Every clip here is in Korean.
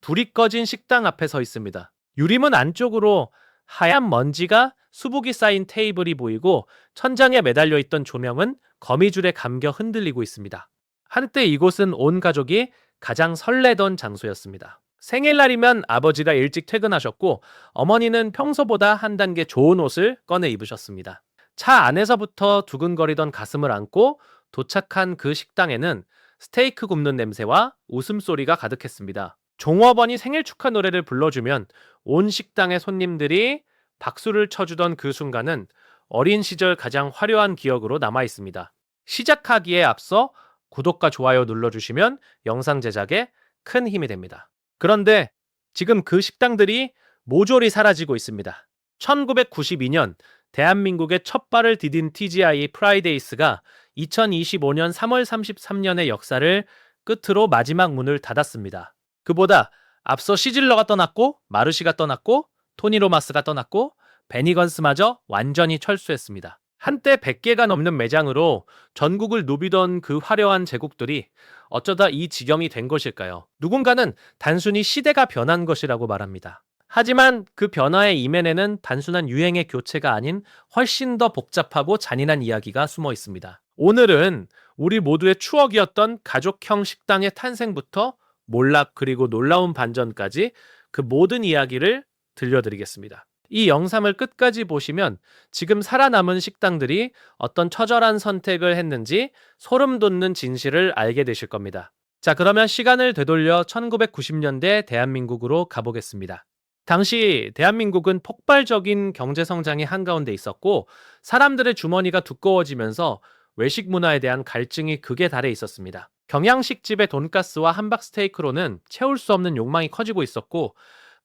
불이 꺼진 식당 앞에 서 있습니다. 유리문 안쪽으로 하얀 먼지가 수북이 쌓인 테이블이 보이고 천장에 매달려 있던 조명은 거미줄에 감겨 흔들리고 있습니다. 한때 이곳은 온 가족이 가장 설레던 장소였습니다. 생일날이면 아버지가 일찍 퇴근하셨고 어머니는 평소보다 한 단계 좋은 옷을 꺼내 입으셨습니다. 차 안에서부터 두근거리던 가슴을 안고 도착한 그 식당에는 스테이크 굽는 냄새와 웃음소리가 가득했습니다. 종업원이 생일 축하 노래를 불러주면 온 식당의 손님들이 박수를 쳐주던 그 순간은 어린 시절 가장 화려한 기억으로 남아 있습니다. 시작하기에 앞서 구독과 좋아요 눌러주시면 영상 제작에 큰 힘이 됩니다. 그런데 지금 그 식당들이 모조리 사라지고 있습니다. 1992년 대한민국의 첫 발을 디딘 TGI 프라이데이스가 2025년 3월 33년의 역사를 끝으로 마지막 문을 닫았습니다. 그보다 앞서 시즐러가 떠났고 마르시가 떠났고 토니 로마스가 떠났고 베니건스마저 완전히 철수했습니다. 한때 100개가 넘는 매장으로 전국을 누비던 그 화려한 제국들이 어쩌다 이 지경이 된 것일까요? 누군가는 단순히 시대가 변한 것이라고 말합니다. 하지만 그 변화의 이면에는 단순한 유행의 교체가 아닌 훨씬 더 복잡하고 잔인한 이야기가 숨어 있습니다. 오늘은 우리 모두의 추억이었던 가족형 식당의 탄생부터 몰락 그리고 놀라운 반전까지 그 모든 이야기를 들려드리겠습니다. 이 영상을 끝까지 보시면 지금 살아남은 식당들이 어떤 처절한 선택을 했는지 소름 돋는 진실을 알게 되실 겁니다. 자, 그러면 시간을 되돌려 1990년대 대한민국으로 가보겠습니다. 당시 대한민국은 폭발적인 경제 성장이 한가운데 있었고 사람들의 주머니가 두꺼워지면서 외식 문화에 대한 갈증이 극에 달해 있었습니다. 경양식집의 돈가스와 함박스테이크로는 채울 수 없는 욕망이 커지고 있었고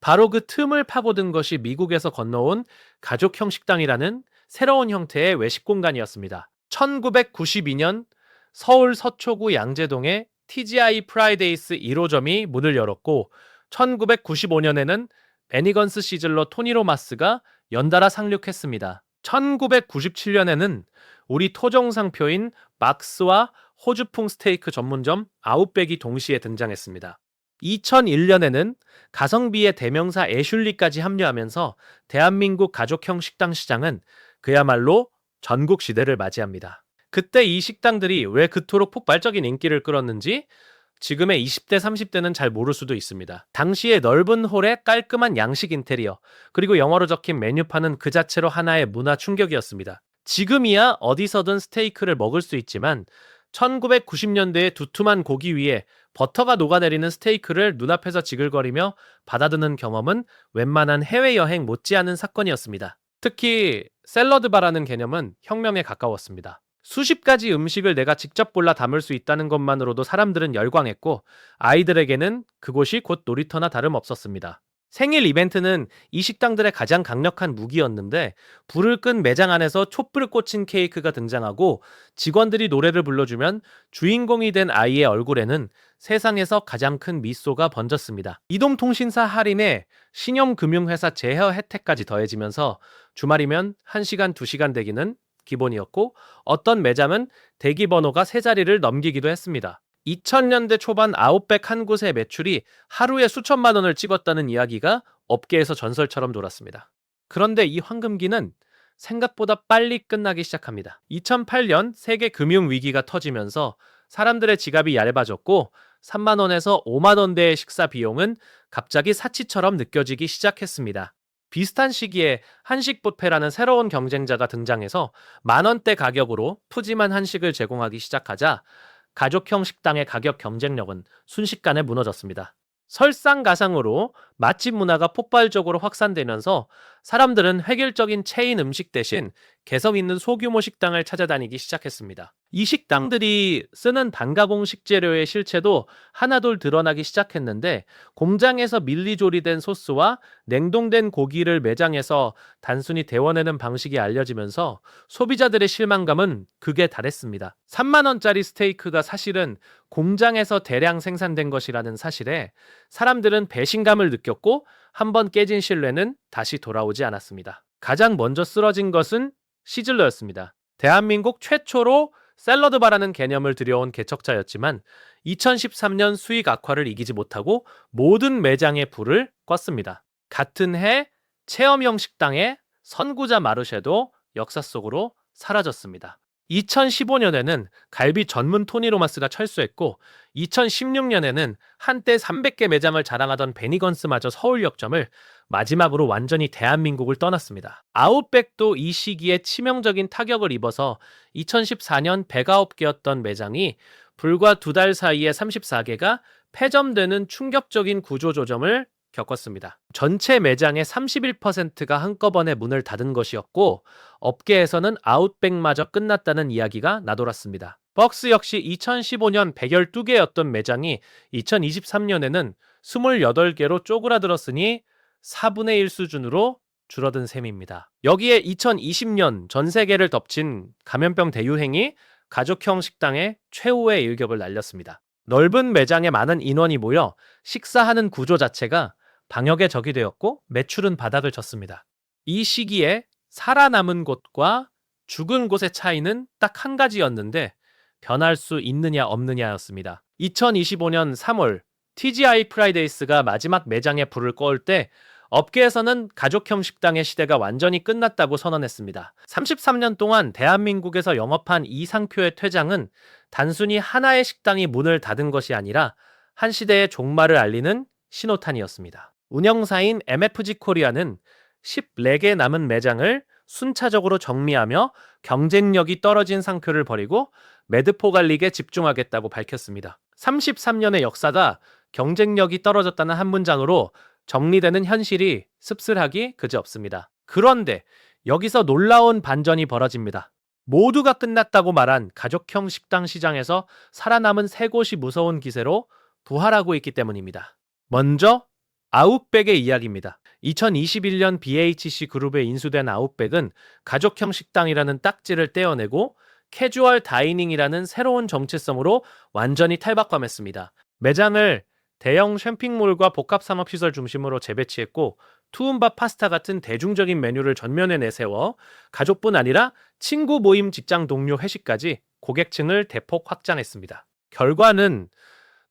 바로 그 틈을 파고든 것이 미국에서 건너온 가족형 식당이라는 새로운 형태의 외식 공간이었습니다. 1992년 서울 서초구 양재동에 TGI 프라이데이스 1호점이 문을 열었고 1995년에는 베니건스 시즐러 토니 로마스가 연달아 상륙했습니다. 1997년에는 우리 토종상표인 막스와 호주풍 스테이크 전문점 아웃백이 동시에 등장했습니다. 2001년에는 가성비의 대명사 애슐리까지 합류하면서 대한민국 가족형 식당 시장은 그야말로 전국 시대를 맞이합니다. 그때 이 식당들이 왜 그토록 폭발적인 인기를 끌었는지 지금의 20대, 30대는 잘 모를 수도 있습니다. 당시의 넓은 홀에 깔끔한 양식 인테리어, 그리고 영어로 적힌 메뉴판은 그 자체로 하나의 문화 충격이었습니다. 지금이야 어디서든 스테이크를 먹을 수 있지만 1990년대의 두툼한 고기 위에 버터가 녹아내리는 스테이크를 눈앞에서 지글거리며 받아드는 경험은 웬만한 해외여행 못지않은 사건이었습니다. 특히 샐러드바라는 개념은 혁명에 가까웠습니다. 수십 가지 음식을 내가 직접 골라 담을 수 있다는 것만으로도 사람들은 열광했고 아이들에게는 그곳이 곧 놀이터나 다름없었습니다. 생일 이벤트는 이 식당들의 가장 강력한 무기였는데 불을 끈 매장 안에서 촛불 꽂힌 케이크가 등장하고 직원들이 노래를 불러주면 주인공이 된 아이의 얼굴에는 세상에서 가장 큰 미소가 번졌습니다. 이동통신사 할인에 신용금융회사 제휴 혜택까지 더해지면서 주말이면 1시간, 2시간 대기는 기본이었고 어떤 매장은 대기 번호가 3자리를 넘기기도 했습니다. 2000년대 초반 아웃백 한 곳의 매출이 하루에 수천만 원을 찍었다는 이야기가 업계에서 전설처럼 돌았습니다. 그런데 이 황금기는 생각보다 빨리 끝나기 시작합니다. 2008년 세계 금융 위기가 터지면서 사람들의 지갑이 얇아졌고 3만 원에서 5만 원대의 식사 비용은 갑자기 사치처럼 느껴지기 시작했습니다. 비슷한 시기에 한식뷔페라는 새로운 경쟁자가 등장해서 만원대 가격으로 푸짐한 한식을 제공하기 시작하자 가족형 식당의 가격 경쟁력은 순식간에 무너졌습니다. 설상가상으로 맛집 문화가 폭발적으로 확산되면서 사람들은 획일적인 체인 음식 대신 개성 있는 소규모 식당을 찾아다니기 시작했습니다. 이 식당들이 쓰는 반가공 식재료의 실체도 하나둘 드러나기 시작했는데 공장에서 밀리조리된 소스와 냉동된 고기를 매장에서 단순히 데워내는 방식이 알려지면서 소비자들의 실망감은 극에 달했습니다. 3만 원짜리 스테이크가 사실은 공장에서 대량 생산된 것이라는 사실에 사람들은 배신감을 느꼈고 한번 깨진 신뢰는 다시 돌아오지 않았습니다. 가장 먼저 쓰러진 것은 시즐러였습니다. 대한민국 최초로 샐러드바라는 개념을 들여온 개척자였지만 2013년 수익 악화를 이기지 못하고 모든 매장에 불을 껐습니다. 같은 해 체험형 식당의 선구자 마르쉐도 역사 속으로 사라졌습니다. 2015년에는 갈비 전문 토니로마스가 철수했고 2016년에는 한때 300개 매장을 자랑하던 베니건스마저 서울 역점을 마지막으로 완전히 대한민국을 떠났습니다. 아웃백도 이 시기에 치명적인 타격을 입어서 2014년 109개였던 매장이 불과 2달 사이에 34개가 폐점되는 충격적인 구조조정을 겪었습니다. 전체 매장의 31%가 한꺼번에 문을 닫은 것이었고 업계에서는 아웃백마저 끝났다는 이야기가 나돌았습니다. 벅스 역시 2015년 112개였던 매장이 2023년에는 28개로 쪼그라들었으니 4분의 1 수준으로 줄어든 셈입니다. 여기에 2020년 전 세계를 덮친 감염병 대유행이 가족형 식당에 최후의 일격을 날렸습니다. 넓은 매장에 많은 인원이 모여 식사하는 구조 자체가 방역의 적이 되었고 매출은 바닥을 쳤습니다. 이 시기에 살아남은 곳과 죽은 곳의 차이는 딱 한 가지였는데 변할 수 있느냐 없느냐였습니다. 2025년 3월 TGI 프라이데이스가 마지막 매장에 불을 꺼올 때 업계에서는 가족형 식당의 시대가 완전히 끝났다고 선언했습니다. 33년 동안 대한민국에서 영업한 이상표의 퇴장은 단순히 하나의 식당이 문을 닫은 것이 아니라 한 시대의 종말을 알리는 신호탄이었습니다. 운영사인 MFG 코리아는 14개 남은 매장을 순차적으로 정리하며 경쟁력이 떨어진 상표를 버리고 매드포 관리에 집중하겠다고 밝혔습니다. 33년의 역사가 경쟁력이 떨어졌다는 한 문장으로 정리되는 현실이 씁쓸하기 그지없습니다. 그런데 여기서 놀라운 반전이 벌어집니다. 모두가 끝났다고 말한 가족형 식당 시장에서 살아남은 세 곳이 무서운 기세로 부활하고 있기 때문입니다. 먼저 아웃백의 이야기입니다. 2021년 BHC 그룹에 인수된 아웃백은 가족형 식당이라는 딱지를 떼어내고 캐주얼 다이닝이라는 새로운 정체성으로 완전히 탈바꿈했습니다. 매장을 대형 쇼핑몰과 복합산업시설 중심으로 재배치했고 투움밥 파스타 같은 대중적인 메뉴를 전면에 내세워 가족뿐 아니라 친구 모임 직장 동료 회식까지 고객층을 대폭 확장했습니다. 결과는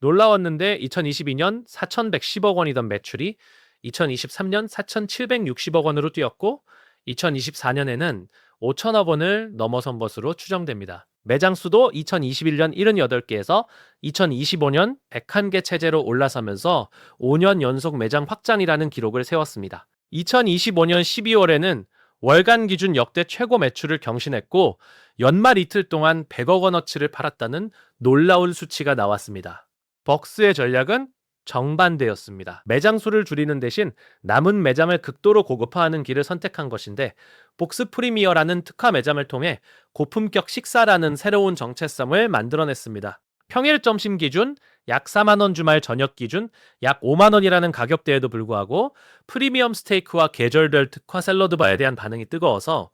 놀라웠는데 2022년 4,110억 원이던 매출이 2023년 4,760억 원으로 뛰었고 2024년에는 5천억 원을 넘어선 것으로 추정됩니다. 매장 수도 2021년 78개에서 2025년 101개 체제로 올라서면서 5년 연속 매장 확장이라는 기록을 세웠습니다. 2025년 12월에는 월간 기준 역대 최고 매출을 경신했고 연말 이틀 동안 100억 원어치를 팔았다는 놀라운 수치가 나왔습니다. 벅스의 전략은 정반대였습니다. 매장 수를 줄이는 대신 남은 매장을 극도로 고급화하는 길을 선택한 것인데 복스 프리미어라는 특화 매장을 통해 고품격 식사라는 새로운 정체성을 만들어냈습니다. 평일 점심 기준 약 4만 원, 주말 저녁 기준 약 5만 원이라는 가격대에도 불구하고 프리미엄 스테이크와 계절별 특화 샐러드바에 대한 반응이 뜨거워서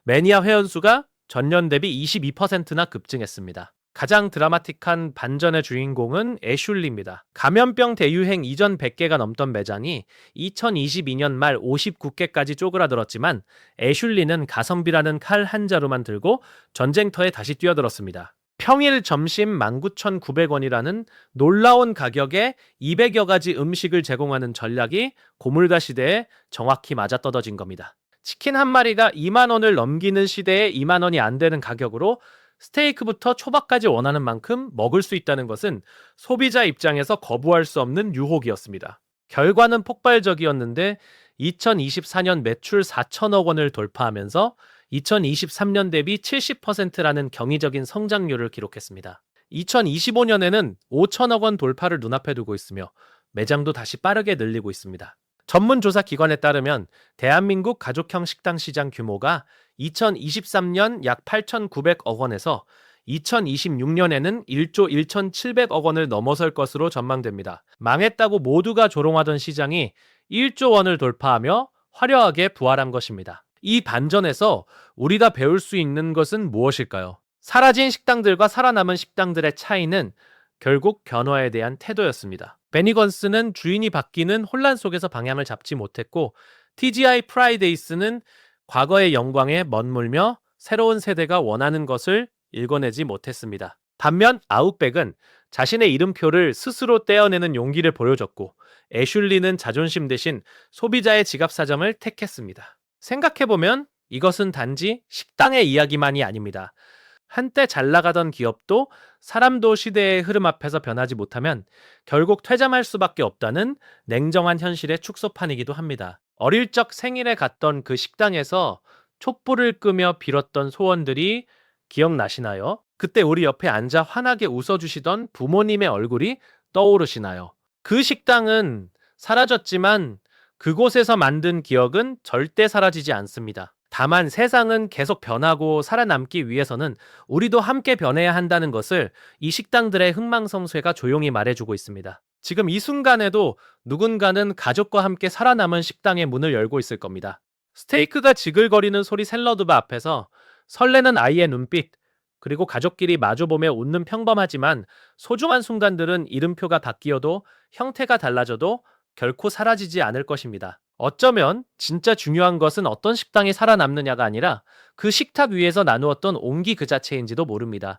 매니아 회원수가 전년 대비 22%나 급증했습니다. 가장 드라마틱한 반전의 주인공은 애슐리입니다. 감염병 대유행 이전 100개가 넘던 매장이 2022년 말 59개까지 쪼그라들었지만 애슐리는 가성비라는 칼 한 자루만 들고 전쟁터에 다시 뛰어들었습니다. 평일 점심 19,900원이라는 놀라운 가격에 200여 가지 음식을 제공하는 전략이 고물가 시대에 정확히 맞아떨어진 겁니다. 치킨 한 마리가 2만 원을 넘기는 시대에 2만 원이 안 되는 가격으로 스테이크부터 초밥까지 원하는 만큼 먹을 수 있다는 것은 소비자 입장에서 거부할 수 없는 유혹이었습니다. 결과는 폭발적이었는데 2024년 매출 4천억 원을 돌파하면서 2023년 대비 70%라는 경이적인 성장률을 기록했습니다. 2025년에는 5천억 원 돌파를 눈앞에 두고 있으며 매장도 다시 빠르게 늘리고 있습니다. 전문 조사 기관에 따르면 대한민국 가족형 식당 시장 규모가 2023년 약 8,900억 원에서 2026년에는 1조 1,700억 원을 넘어설 것으로 전망됩니다. 망했다고 모두가 조롱하던 시장이 1조 원을 돌파하며 화려하게 부활한 것입니다. 이 반전에서 우리가 배울 수 있는 것은 무엇일까요? 사라진 식당들과 살아남은 식당들의 차이는 결국 변화에 대한 태도였습니다. 베니건스는 주인이 바뀌는 혼란 속에서 방향을 잡지 못했고 TGI 프라이데이스는 과거의 영광에 멋물며 새로운 세대가 원하는 것을 읽어내지 못했습니다. 반면 아웃백은 자신의 이름표를 스스로 떼어내는 용기를 보여줬고, 애슐리는 자존심 대신 소비자의 지갑 사정을 택했습니다. 생각해보면 이것은 단지 식당의 이야기만이 아닙니다. 한때 잘 나가던 기업도 사람도 시대의 흐름 앞에서 변하지 못하면 결국 퇴장할 수밖에 없다는 냉정한 현실의 축소판이기도 합니다. 어릴 적 생일에 갔던 그 식당에서 촛불을 끄며 빌었던 소원들이 기억나시나요? 그때 우리 옆에 앉아 환하게 웃어주시던 부모님의 얼굴이 떠오르시나요? 그 식당은 사라졌지만 그곳에서 만든 기억은 절대 사라지지 않습니다. 다만 세상은 계속 변하고 살아남기 위해서는 우리도 함께 변해야 한다는 것을 이 식당들의 흥망성쇠가 조용히 말해주고 있습니다. 지금 이 순간에도 누군가는 가족과 함께 살아남은 식당의 문을 열고 있을 겁니다. 스테이크가 지글거리는 소리 샐러드바 앞에서 설레는 아이의 눈빛, 그리고 가족끼리 마주보며 웃는 평범하지만 소중한 순간들은 이름표가 바뀌어도 형태가 달라져도 결코 사라지지 않을 것입니다. 어쩌면 진짜 중요한 것은 어떤 식당이 살아남느냐가 아니라 그 식탁 위에서 나누었던 온기 그 자체인지도 모릅니다.